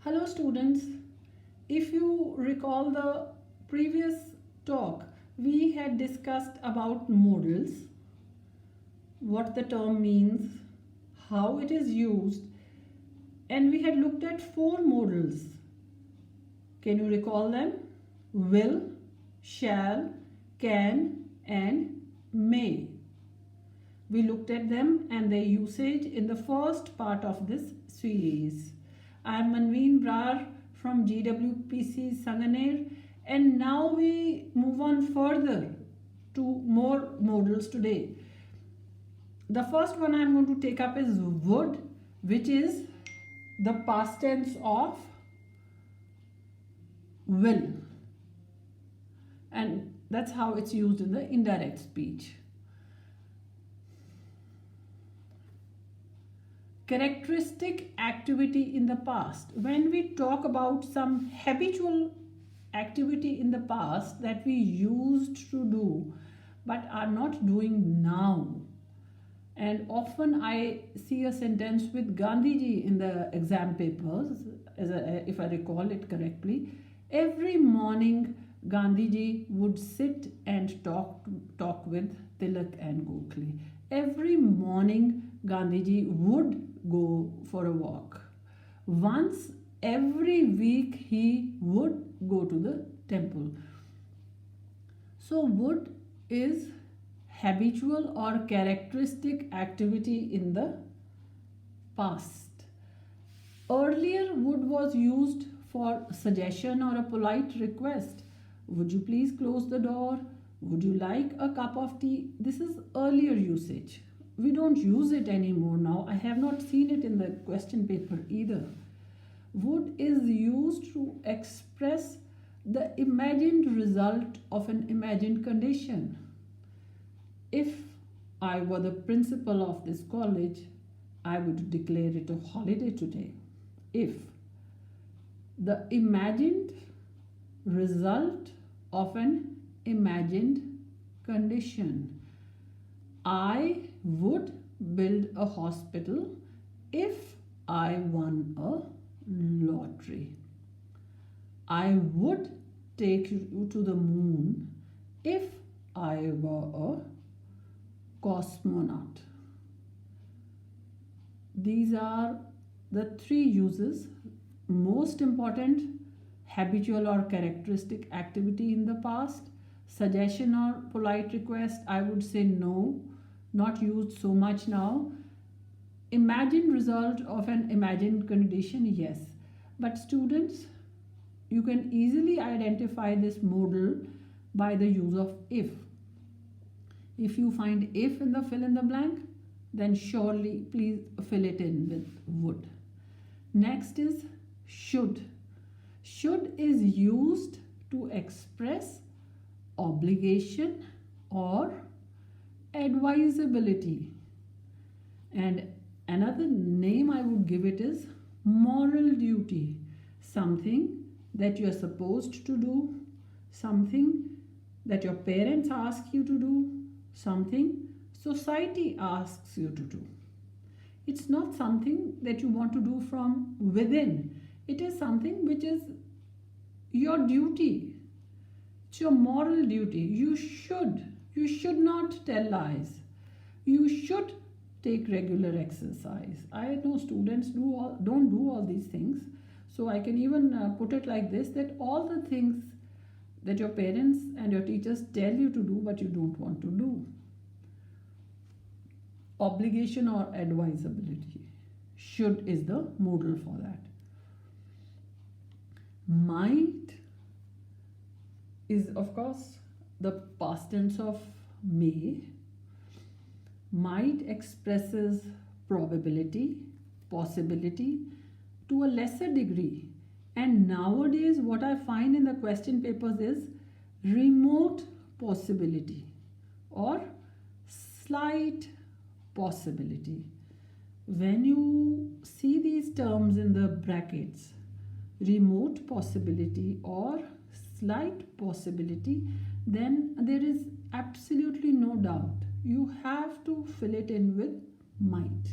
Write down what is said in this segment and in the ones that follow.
Hello students, if you recall the previous talk, we had discussed about modals, what the term means, how it is used, and we had looked at 4 modals. Can you recall them? Will, shall, can and may. We looked at them and their usage in the first part of this series. I am Manveen Brar from GWPC Sanganer, and now we move on further to more modals today. The first one I am going to take up is would, which is the past tense of will, and that's how it's used in the indirect speech. Characteristic activity in the past. When we talk about some habitual activity in the past that we used to do but are not doing now, and often I see a sentence with Gandhiji in the exam papers, if I recall it correctly. Every morning Gandhiji would sit and talk with Tilak and Gokhale. Every morning Gandhiji would go for a walk. Once every week he would go to the temple. So would is habitual or characteristic activity in the past. Earlier would was used for suggestion or a polite request. Would you please close the door? Would you like a cup of tea? This is earlier usage. We don't use it anymore now. I have not seen it in the question paper either. Would is used to express the imagined result of an imagined condition. If I were the principal of this college, I would declare it a holiday today. If the imagined result of an imagined condition. I would build a hospital if I won a lottery. I would take you to the moon if I were a cosmonaut. These are the 3 uses. Most important, habitual or characteristic activity in the past. Suggestion or polite request, I would say no, not used so much now. Imagined result of an imagined condition, yes. But students, you can easily identify this modal by the use of if. If you find if in the fill in the blank, then surely please fill it in with would. Next is should. Should is used to express obligation or advisability, and another name I would give it is moral duty, something that you are supposed to do, something that your parents ask you to do, something society asks you to do. It's not something that you want to do from within. It is something which is your duty. It's your moral duty. You should not tell lies. You should take regular exercise. I know students don't do all these things. So I can even put it like this, that all the things that your parents and your teachers tell you to do but you don't want to do. Obligation or advisability. Should is the modal for that. Might is of course the past tense of may. Might expresses probability, possibility to a lesser degree. And nowadays what I find in the question papers is remote possibility or slight possibility. When you see these terms in the brackets, remote possibility or slight possibility, then there is absolutely no doubt. You have to fill it in with might.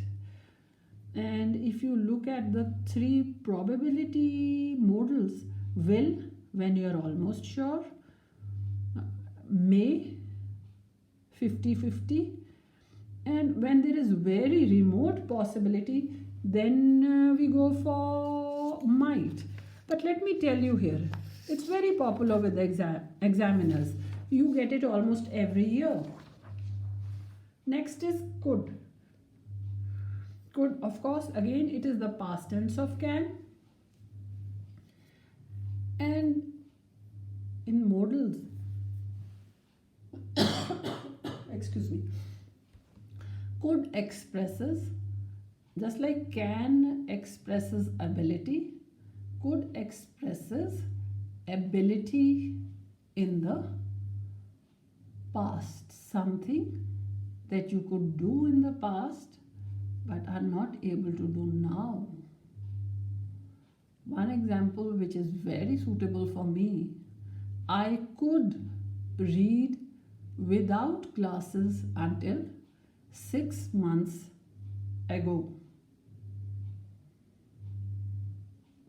And if you look at the three probability models, will, when you are almost sure, may, 50-50, and when there is very remote possibility, then we go for might. But let me tell you here, it's very popular with examiners. You get it almost every year. Next is could. Could, of course, again it is the past tense of can. And in modals, excuse me, could expresses, just like can expresses ability, could expresses ability in the past, something that you could do in the past but are not able to do now. One example which is very suitable for me, I could read without glasses until 6 months ago.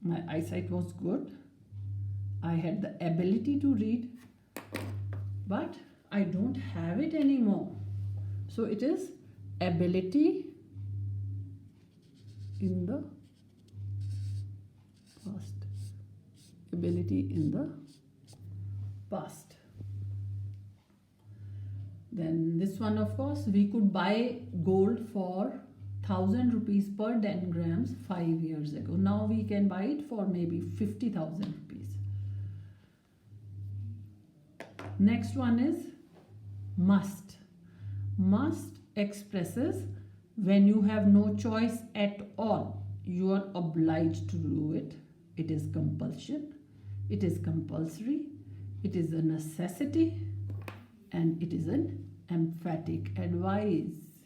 My eyesight was good. I had the ability to read, but I don't have it anymore. So it is ability in the past. Ability in the past. Then this one, of course, we could buy gold for 1,000 rupees per 10 grams 5 years ago. Now we can buy it for maybe 50,000 rupees. Next one is must. Must expresses when you have no choice at all. You are obliged to do it. It is compulsion. It is compulsory. It is a necessity. And it is an emphatic advice.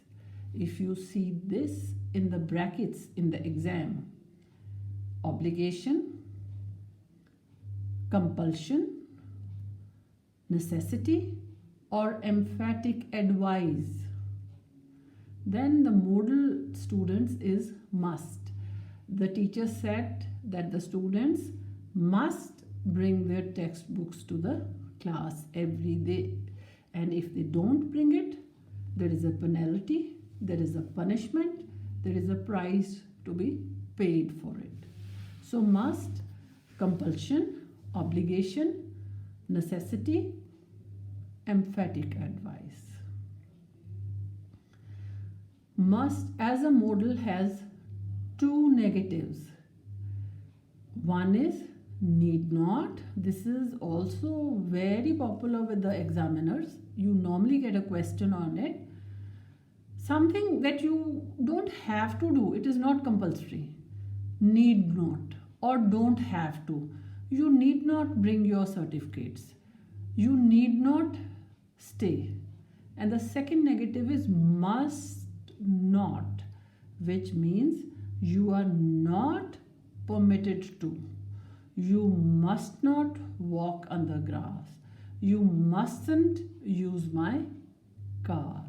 If you see this in the brackets in the exam, obligation, compulsion, necessity, or emphatic advice, then the modal students is must. The teacher said that the students must bring their textbooks to the class every day. And if they don't bring it, there is a penalty, there is a punishment, there is a price to be paid for it. So must, compulsion, obligation, necessity, emphatic advice. Must as a modal has two negatives. One is need not. This is also very popular with the examiners. You normally get a question on it. Something that you don't have to do. It is not compulsory. Need not or don't have to. You need not bring your certificates. You need not stay. And the second negative is must not, which means you are not permitted to. You must not walk on the grass. You mustn't use my car.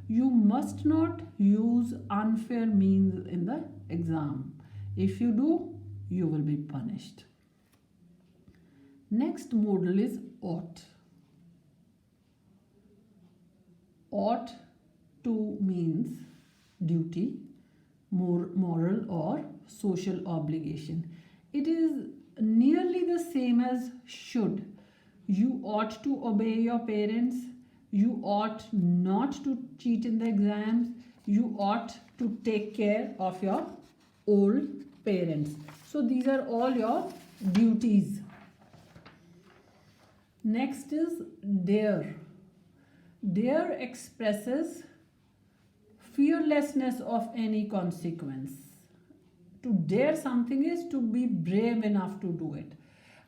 You must not use unfair means in the exam. If you do, you will be punished. Next modal is ought. Ought to means duty, moral or social obligation. It is nearly the same as should. You ought to obey your parents. You ought not to cheat in the exams. You ought to take care of your old parents. So these are all your duties. Next is dare. Dare expresses fearlessness of any consequence. To dare something is to be brave enough to do it.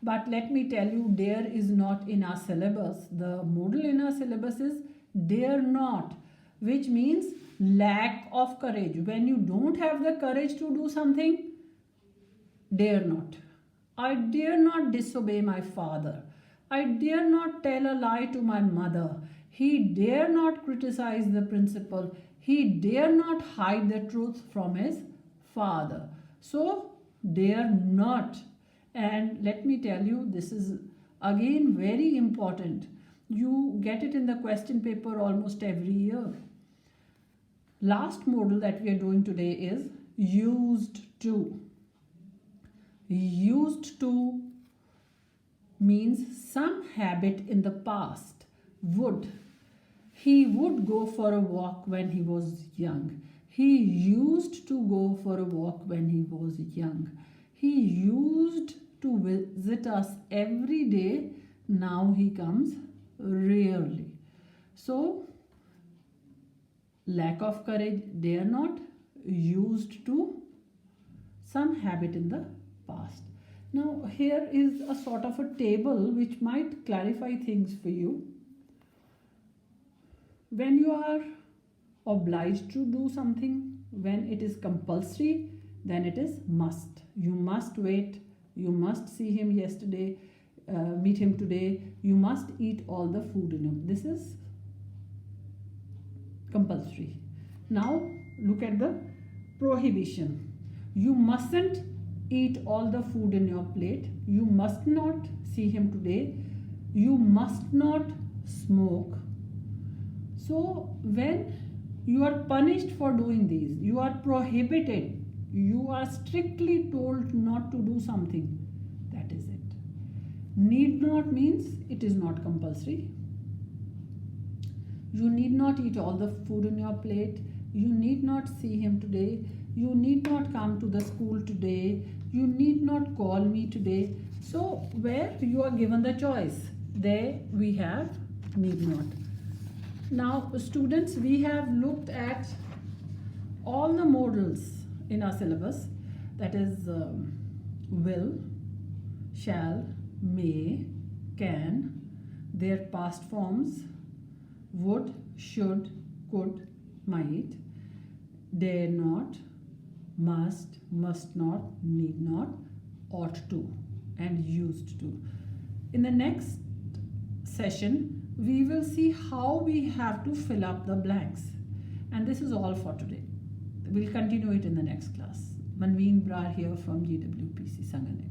But let me tell you, dare is not in our syllabus. The modal in our syllabus is dare not, which means lack of courage. When you don't have the courage to do something, dare not. I dare not disobey my father. I dare not tell a lie to my mother. He dare not criticize the principal. He dare not hide the truth from his father. So they are not. And let me tell you, this is again very important. You get it in the question paper almost every year. Last modal that we are doing today is used to. Used to means some habit in the past. Would. He would go for a walk when he was young. He used to go for a walk when he was young. He used to visit us every day. Now he comes rarely. So, lack of courage, they are not. Used to, some habit in the past. Now, here is a sort of a table which might clarify things for you. When you are obliged to do something, when it is compulsory, then it is must. You must wait. You must see him yesterday, meet him today. You must eat all the food in him. This is compulsory. Now look at the prohibition. You mustn't eat all the food in your plate. You must not see him today. You must not smoke. So when you are punished for doing these, you are prohibited, you are strictly told not to do something, that is it. Need not means it is not compulsory. You need not eat all the food in your plate. You need not see him today. You need not come to the school today. You need not call me today. So where you are given the choice, there we have need not. Now students, we have looked at all the modals in our syllabus, that is will, shall, may, can, their past forms, would, should, could, might, dare not, must, must not, need not, ought to, and used to. In the next session, we will see how we have to fill up the blanks. And this is all for today. We'll continue it in the next class. Manveen Brar here from GWPC Sanganer.